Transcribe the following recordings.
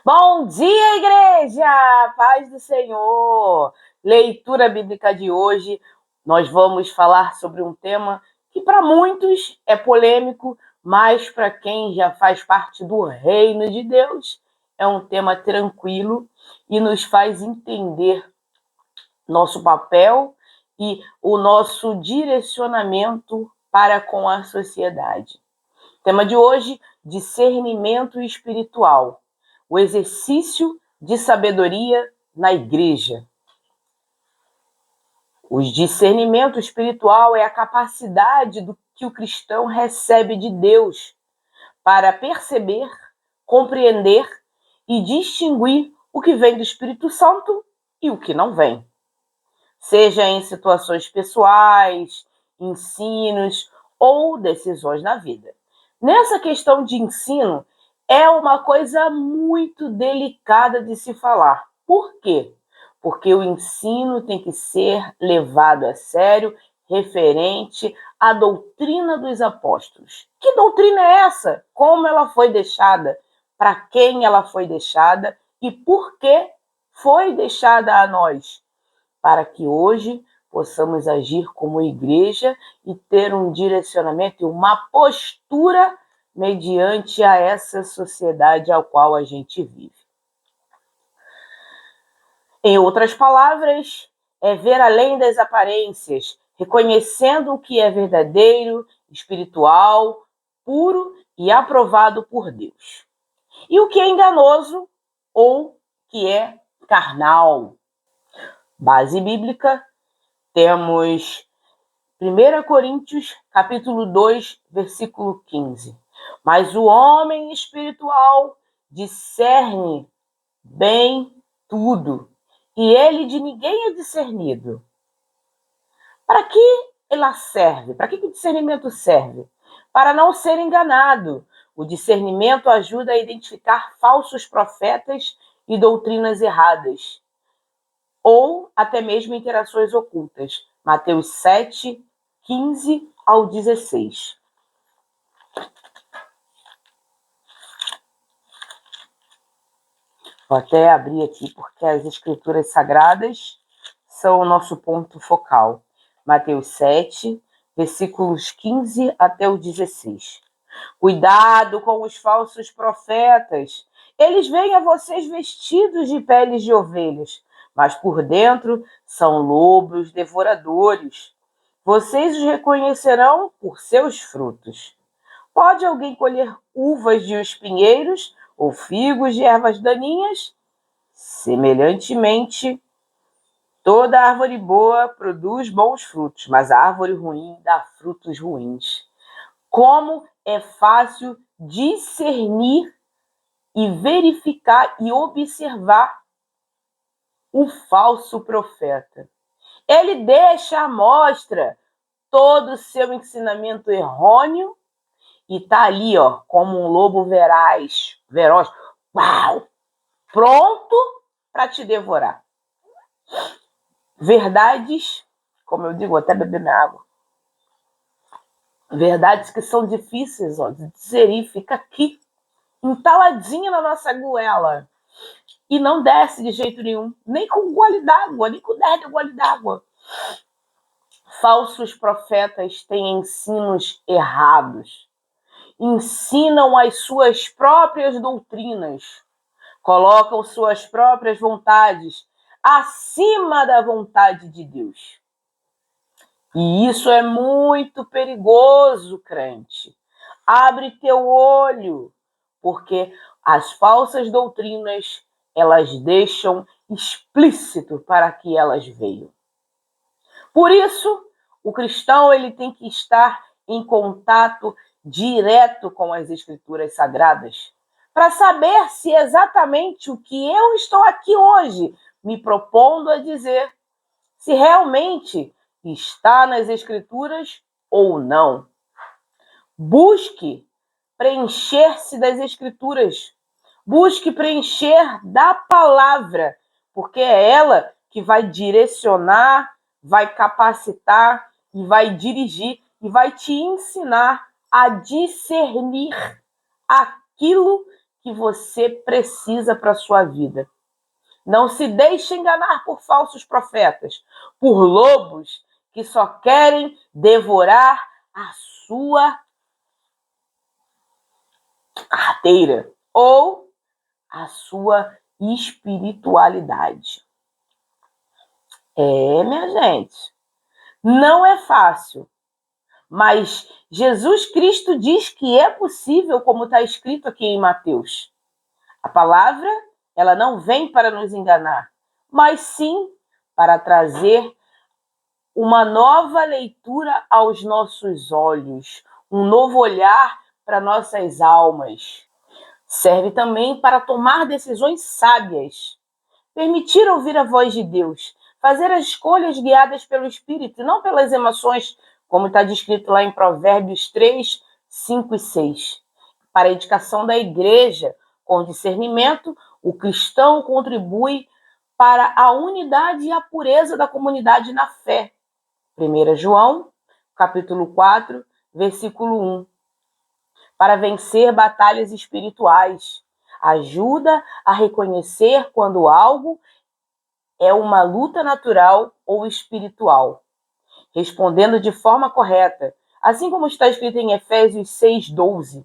Bom dia, igreja! Paz do Senhor! Leitura bíblica de hoje, nós vamos falar sobre um tema que para muitos é polêmico, mas para quem já faz parte do reino de Deus, é um tema tranquilo e nos faz entender nosso papel e o nosso direcionamento para com a sociedade. Tema de hoje, discernimento espiritual. O exercício de sabedoria na igreja. O discernimento espiritual é a capacidade do que o cristão recebe de Deus para perceber, compreender e distinguir o que vem do Espírito Santo e o que não vem. Seja em situações pessoais, ensinos ou decisões na vida. Nessa questão de ensino, é uma coisa muito delicada de se falar. Por quê? Porque o ensino tem que ser levado a sério, referente à doutrina dos apóstolos. Que doutrina é essa? Como ela foi deixada? Para quem ela foi deixada? E por que foi deixada a nós? Para que hoje possamos agir como igreja e ter um direcionamento e uma postura mediante a essa sociedade ao qual a gente vive. Em outras palavras, é ver além das aparências, reconhecendo o que é verdadeiro, espiritual, puro e aprovado por Deus. E o que é enganoso ou que é carnal. Base bíblica, temos 1 Coríntios, capítulo 2, versículo 15. Mas o homem espiritual discerne bem tudo, e ele de ninguém é discernido. Para que ela serve? Para que o discernimento serve? Para não ser enganado. O discernimento ajuda a identificar falsos profetas e doutrinas erradas, ou até mesmo interações ocultas. Mateus 7, 15 ao 16. Vou até abrir aqui porque as escrituras sagradas são o nosso ponto focal. Mateus 7, versículos 15 até o 16. Cuidado com os falsos profetas. Eles vêm a vocês vestidos de peles de ovelhas, mas por dentro são lobos devoradores. Vocês os reconhecerão por seus frutos. Pode alguém colher uvas de espinheiros ou figos de ervas daninhas? Semelhantemente, toda árvore boa produz bons frutos, mas a árvore ruim dá frutos ruins. Como é fácil discernir e verificar e observar o falso profeta. Ele deixa à mostra todo o seu ensinamento errôneo e está ali, ó, como um lobo veroz, uau, pronto para te devorar. Verdades, como eu digo, vou até beber minha água. Verdades que são difíceis, ó, de digerir, fica aqui, entaladinha na nossa goela. E não desce de jeito nenhum, nem com um gole d'água, nem com 10 de gole d'água. Falsos profetas têm ensinos errados. Ensinam as suas próprias doutrinas. Colocam suas próprias vontades acima da vontade de Deus. E isso é muito perigoso, crente. Abre teu olho, porque as falsas doutrinas, elas deixam explícito para que elas venham. Por isso, o cristão ele tem que estar em contato direto com as escrituras sagradas, para saber se exatamente o que eu estou aqui hoje me propondo a dizer, se realmente está nas escrituras ou não. Busque preencher-se das escrituras. Busque preencher da palavra, porque é ela que vai direcionar, vai capacitar e vai dirigir e vai te ensinar a discernir aquilo que você precisa para a sua vida. Não se deixe enganar por falsos profetas, por lobos que só querem devorar a sua carteira ou a sua espiritualidade. Minha gente, não é fácil, mas Jesus Cristo diz que é possível, como está escrito aqui em Mateus. A palavra, ela não vem para nos enganar, mas sim para trazer uma nova leitura aos nossos olhos, um novo olhar para nossas almas. Serve também para tomar decisões sábias, permitir ouvir a voz de Deus, fazer as escolhas guiadas pelo Espírito, não pelas emoções, como está descrito lá em Provérbios 3, 5 e 6. Para a edificação da igreja, com discernimento, o cristão contribui para a unidade e a pureza da comunidade na fé. 1 João, capítulo 4, versículo 1. Para vencer batalhas espirituais, ajuda a reconhecer quando algo é uma luta natural ou espiritual, respondendo de forma correta, assim como está escrito em Efésios 6:12.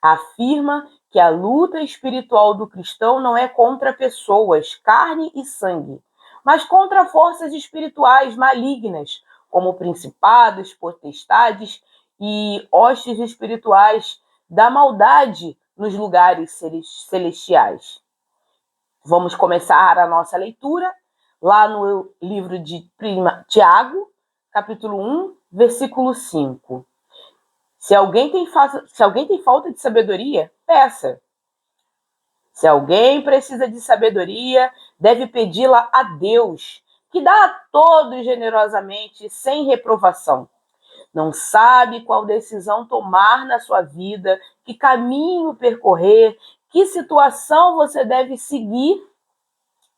Afirma que a luta espiritual do cristão não é contra pessoas, carne e sangue, mas contra forças espirituais malignas, como principados, potestades e hostes espirituais da maldade nos lugares celestiais. Vamos começar a nossa leitura lá no livro de Tiago, capítulo 1, versículo 5. Se alguém tem falta de sabedoria, peça. Se alguém precisa de sabedoria, deve pedi-la a Deus, que dá a todos generosamente, sem reprovação. Não sabe qual decisão tomar na sua vida, que caminho percorrer, que situação você deve seguir?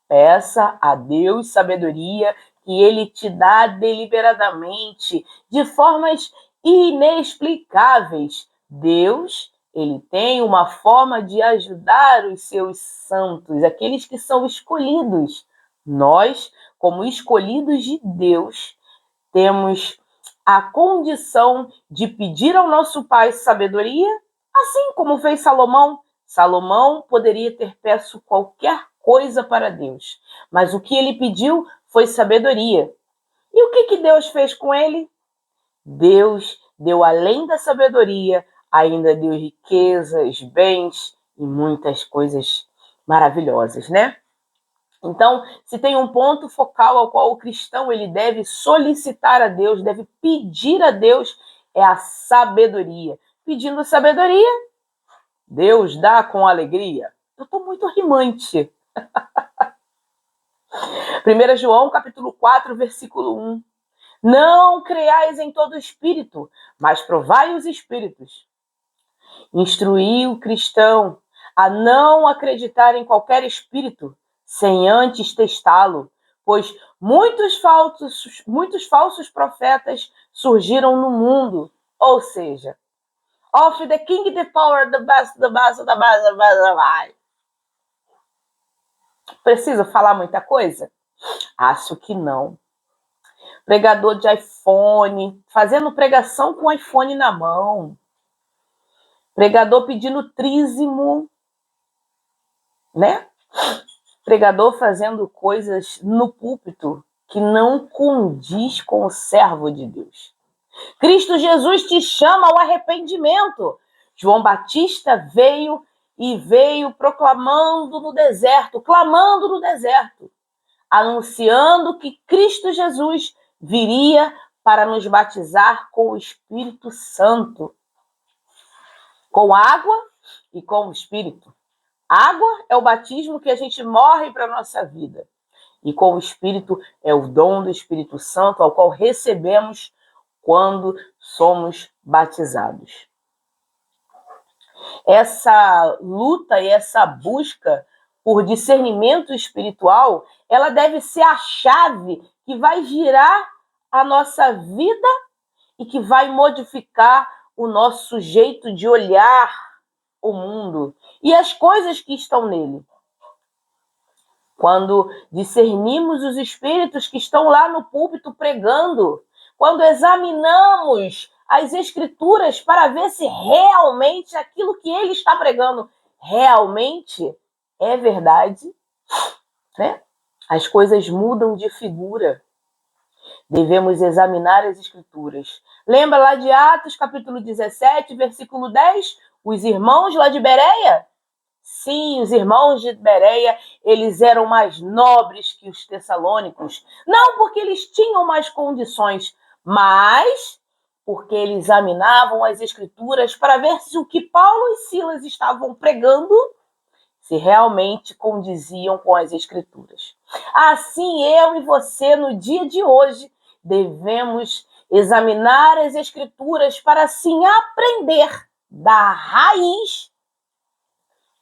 Peça a Deus sabedoria, que Ele te dá deliberadamente, de formas inexplicáveis. Deus, Ele tem uma forma de ajudar os seus santos, aqueles que são escolhidos. Nós, como escolhidos de Deus, temos a condição de pedir ao nosso Pai sabedoria, assim como fez Salomão. Salomão poderia ter peço qualquer coisa para Deus, mas o que ele pediu foi sabedoria. E o que Deus fez com ele? Deus deu, além da sabedoria, ainda deu riquezas, bens e muitas coisas maravilhosas, né? Então, se tem um ponto focal ao qual o cristão ele deve solicitar a Deus, deve pedir a Deus, é a sabedoria. Pedindo sabedoria, Deus dá com alegria. Eu estou muito rimante. 1 João, capítulo 4, versículo 1. Não creiais em todo espírito, mas provai os espíritos. Instruir o cristão a não acreditar em qualquer espírito, sem antes testá-lo, pois muitos falsos profetas surgiram no mundo. Ou seja, of the king, the power, the best. Preciso falar muita coisa? Acho que não. Pregador de iPhone, fazendo pregação com o iPhone na mão. Pregador pedindo trízimo, né? Pregador fazendo coisas no púlpito que não condiz com o servo de Deus. Cristo Jesus te chama ao arrependimento. João Batista veio proclamando no deserto, clamando no deserto, anunciando que Cristo Jesus viria para nos batizar com o Espírito Santo, com água e com o Espírito. Água é o batismo que a gente morre para a nossa vida. E com o Espírito é o dom do Espírito Santo, ao qual recebemos quando somos batizados. Essa luta e essa busca por discernimento espiritual, ela deve ser a chave que vai girar a nossa vida e que vai modificar o nosso jeito de olhar o mundo e as coisas que estão nele. Quando discernimos os espíritos que estão lá no púlpito pregando, quando examinamos as escrituras para ver se realmente aquilo que ele está pregando realmente é verdade, né? As coisas mudam de figura. Devemos examinar as escrituras. Lembra lá de Atos, capítulo 17, versículo 10? Os irmãos lá de Bereia? Sim, os irmãos de Bereia, eles eram mais nobres que os tessalônicos. Não porque eles tinham mais condições, mas porque eles examinavam as escrituras para ver se o que Paulo e Silas estavam pregando se realmente condiziam com as escrituras. Assim, eu e você, no dia de hoje, devemos examinar as escrituras para assim aprender da raiz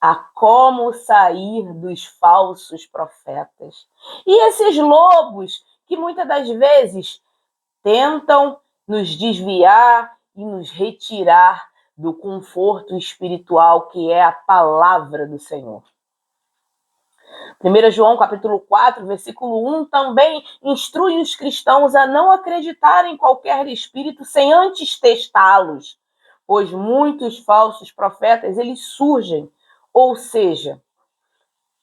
a como sair dos falsos profetas. E esses lobos que muitas das vezes tentam nos desviar e nos retirar do conforto espiritual que é a palavra do Senhor. 1 João capítulo 4, versículo 1, também instrui os cristãos a não acreditar em qualquer espírito sem antes testá-los, pois muitos falsos profetas, eles surgem. Ou seja,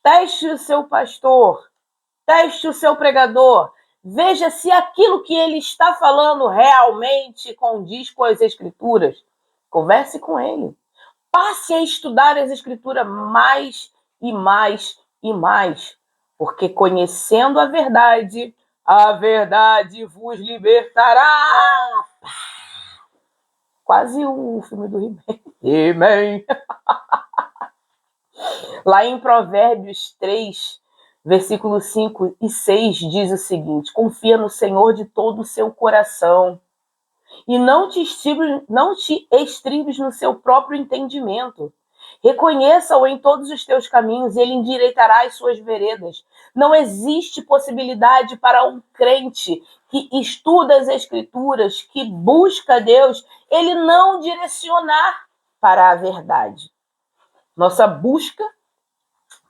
teste o seu pastor, teste o seu pregador, veja se aquilo que ele está falando realmente condiz com as escrituras. Converse com ele. Passe a estudar as escrituras mais e mais e mais, porque conhecendo a verdade vos libertará. Quase o filme do He-Man. He-Man. Lá em Provérbios 3, versículos 5 e 6, diz o seguinte: confia no Senhor de todo o seu coração e não te estribes no seu próprio entendimento. Reconheça-o em todos os teus caminhos e ele endireitará as suas veredas. Não existe possibilidade para um crente que estuda as escrituras, que busca Deus, ele não direcionar para a verdade. Nossa busca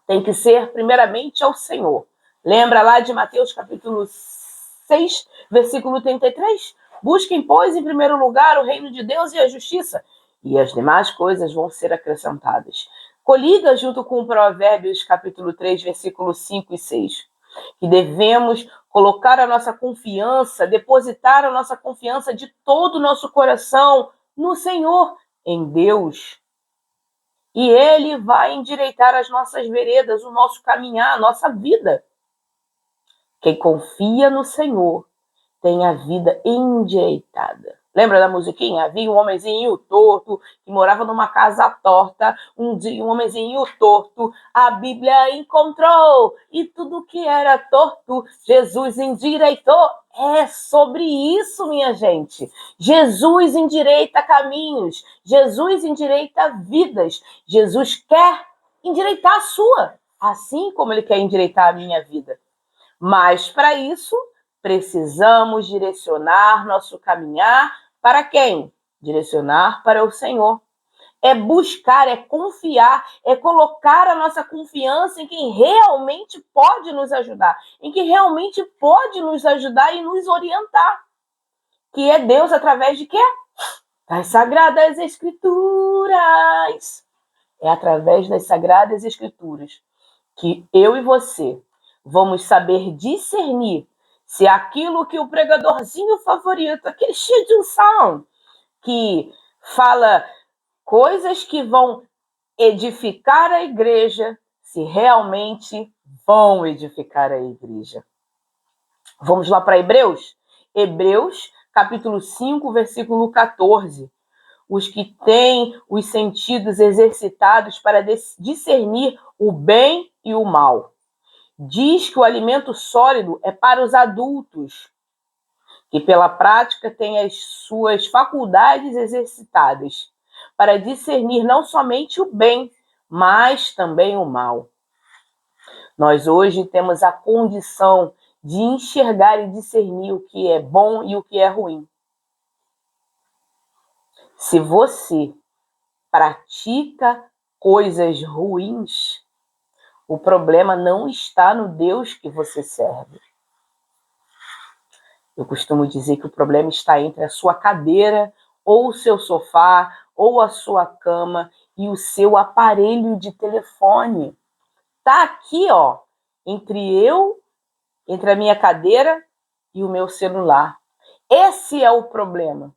tem que ser primeiramente ao Senhor. Lembra lá de Mateus capítulo 6, versículo 33? Busquem, pois, em primeiro lugar o reino de Deus e a justiça, e as demais coisas vão ser acrescentadas. Coliga junto com Provérbios capítulo 3, versículos 5 e 6, que devemos colocar a nossa confiança, depositar a nossa confiança de todo o nosso coração no Senhor, em Deus. E ele vai endireitar as nossas veredas, o nosso caminhar, a nossa vida. Quem confia no Senhor tem a vida endireitada. Lembra da musiquinha? Havia um homenzinho torto que morava numa casa torta. Um dia um homenzinho torto a Bíblia encontrou e tudo que era torto Jesus endireitou. É sobre isso, minha gente. Jesus endireita caminhos. Jesus endireita vidas. Jesus quer endireitar a sua, assim como ele quer endireitar a minha vida. Mas para isso precisamos direcionar nosso caminhar para quem? Direcionar para o Senhor. É buscar, é confiar, é colocar a nossa confiança em quem realmente pode nos ajudar, em quem realmente pode nos ajudar e nos orientar. Que é Deus através de quê? Das Sagradas Escrituras. É através das Sagradas Escrituras que eu e você vamos saber discernir se aquilo que o pregadorzinho favorito, aquele cheio de unção, que fala coisas que vão edificar a igreja, se realmente vão edificar a igreja. Vamos lá para Hebreus? Hebreus, capítulo 5, versículo 14. Os que têm os sentidos exercitados para discernir o bem e o mal. Diz que o alimento sólido é para os adultos, que pela prática têm as suas faculdades exercitadas, para discernir não somente o bem, mas também o mal. Nós hoje temos a condição de enxergar e discernir o que é bom e o que é ruim. Se você pratica coisas ruins, o problema não está no Deus que você serve. Eu costumo dizer que o problema está entre a sua cadeira, ou o seu sofá, ou a sua cama e o seu aparelho de telefone. Tá aqui, ó, entre a minha cadeira e o meu celular. Esse é o problema.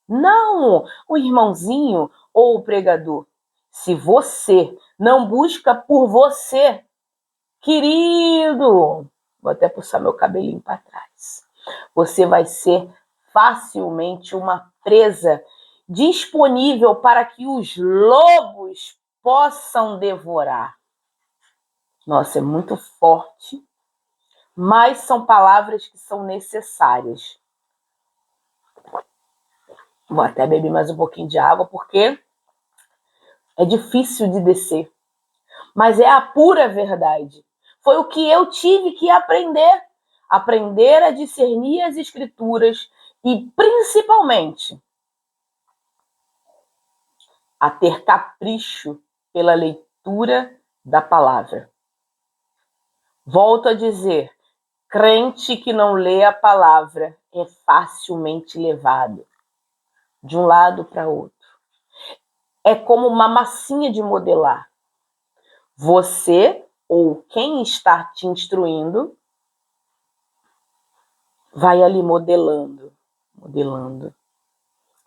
Não o irmãozinho ou o pregador. Se você não busca por você, querido, vou até puxar meu cabelinho para trás, você vai ser facilmente uma presa disponível para que os lobos possam devorar. Nossa, é muito forte, mas são palavras que são necessárias. Vou até beber mais um pouquinho de água, porque é difícil de descer. Mas é a pura verdade. Foi o que eu tive que aprender. Aprender a discernir as escrituras e, principalmente, a ter capricho pela leitura da palavra. Volto a dizer, crente que não lê a palavra é facilmente levado de um lado para outro. É como uma massinha de modelar. Você ou quem está te instruindo vai ali modelando.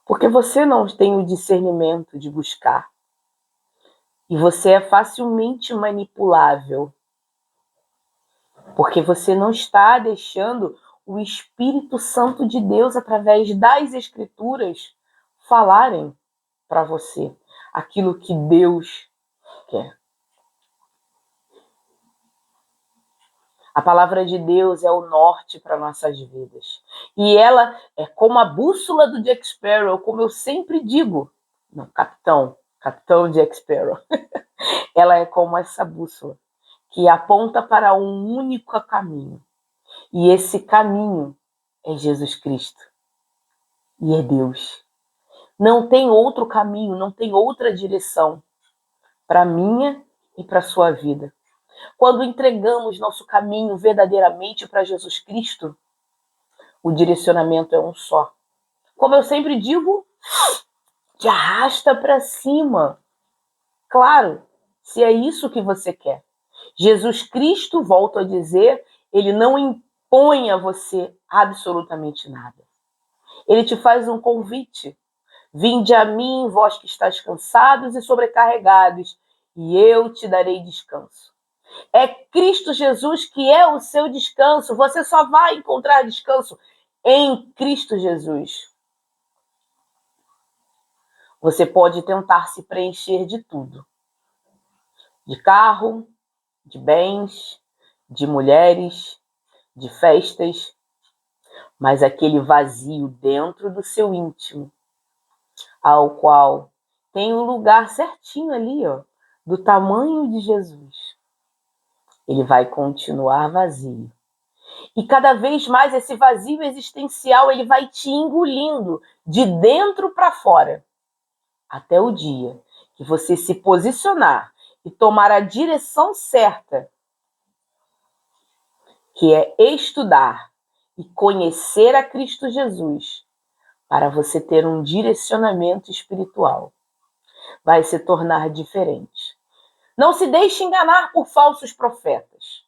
Porque você não tem o discernimento de buscar. E você é facilmente manipulável. Porque você não está deixando o Espírito Santo de Deus, através das Escrituras, falarem para você aquilo que Deus quer. A palavra de Deus é o norte para nossas vidas. E ela é como a bússola do Jack Sparrow, como eu sempre digo. Não, capitão Jack Sparrow. Ela é como essa bússola, que aponta para um único caminho. E esse caminho é Jesus Cristo. E é Deus. Não tem outro caminho, não tem outra direção para a minha e para a sua vida. Quando entregamos nosso caminho verdadeiramente para Jesus Cristo, o direcionamento é um só. Como eu sempre digo, te arrasta para cima. Claro, se é isso que você quer. Jesus Cristo, volto a dizer, ele não impõe a você absolutamente nada. Ele te faz um convite. Vinde a mim, vós que estáis cansados e sobrecarregados, e eu te darei descanso. É Cristo Jesus que é o seu descanso. Você só vai encontrar descanso em Cristo Jesus. Você pode tentar se preencher de tudo. De carro, de bens, de mulheres, de festas, mas aquele vazio dentro do seu íntimo, ao qual tem um lugar certinho ali, ó, do tamanho de Jesus, ele vai continuar vazio. E cada vez mais esse vazio existencial, ele vai te engolindo de dentro para fora, até o dia que você se posicionar e tomar a direção certa, que é estudar e conhecer a Cristo Jesus, para você ter um direcionamento espiritual. Vai se tornar diferente. Não se deixe enganar por falsos profetas.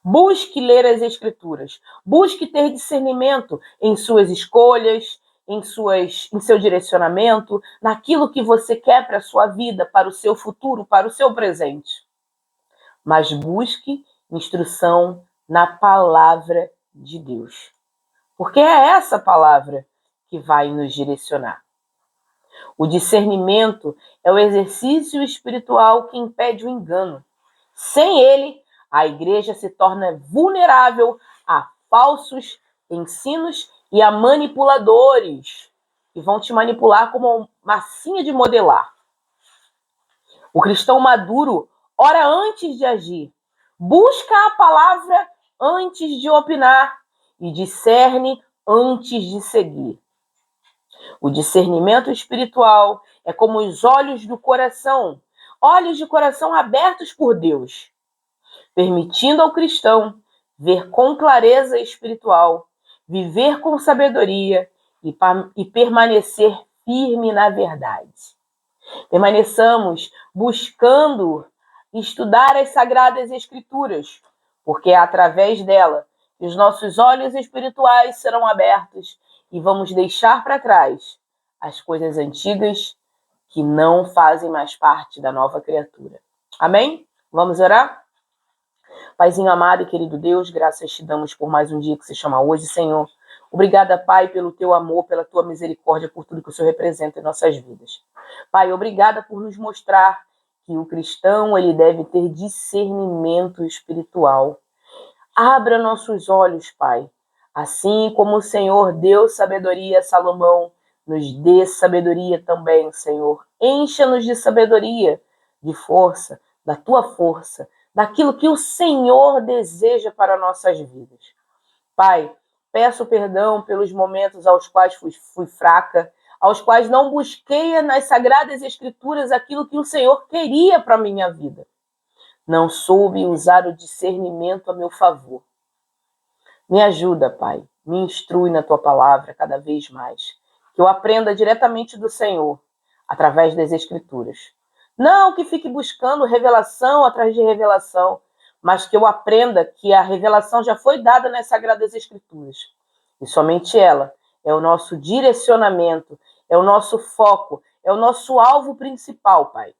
Busque ler as Escrituras. Busque ter discernimento em suas escolhas, em seu direcionamento, naquilo que você quer para a sua vida, para o seu futuro, para o seu presente. Mas busque instrução na palavra de Deus. Porque é essa palavra que vai nos direcionar. O discernimento é o exercício espiritual que impede o engano. Sem ele, a igreja se torna vulnerável a falsos ensinos e a manipuladores, que vão te manipular como uma massinha de modelar. O cristão maduro ora antes de agir, busca a palavra antes de opinar e discerne antes de seguir. O discernimento espiritual é como os olhos do coração. olhos de coração abertos por Deus, permitindo ao cristão ver com clareza espiritual, viver com sabedoria e permanecer firme na verdade. Permaneçamos buscando estudar as Sagradas Escrituras, porque é através dela que os nossos olhos espirituais serão abertos e vamos deixar para trás as coisas antigas que não fazem mais parte da nova criatura. Amém? Vamos orar? Paizinho amado e querido Deus, graças te damos por mais um dia que se chama hoje, Senhor. Obrigada, Pai, pelo teu amor, pela tua misericórdia, por tudo que o Senhor representa em nossas vidas. Pai, obrigada por nos mostrar que o cristão ele deve ter discernimento espiritual. Abra nossos olhos, Pai. Assim como o Senhor deu sabedoria a Salomão, nos dê sabedoria também, Senhor. Encha-nos de sabedoria, de força, da tua força, daquilo que o Senhor deseja para nossas vidas. Pai, peço perdão pelos momentos aos quais fui fraca, aos quais não busquei nas Sagradas Escrituras aquilo que o Senhor queria para a minha vida. Não soube usar o discernimento a meu favor. Me ajuda, Pai, me instrui na tua palavra cada vez mais, que eu aprenda diretamente do Senhor, através das Escrituras. Não que fique buscando revelação atrás de revelação, mas que eu aprenda que a revelação já foi dada nas Sagradas Escrituras. E somente ela é o nosso direcionamento, é o nosso foco, é o nosso alvo principal, Pai.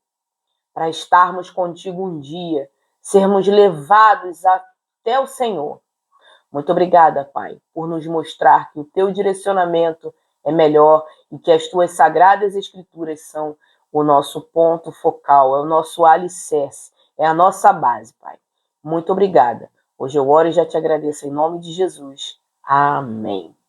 Para estarmos contigo um dia, sermos levados até o Senhor. Muito obrigada, Pai, por nos mostrar que o teu direcionamento é melhor e que as tuas Sagradas Escrituras são o nosso ponto focal, é o nosso alicerce, é a nossa base, Pai. Muito obrigada. Hoje eu oro e já te agradeço em nome de Jesus. Amém.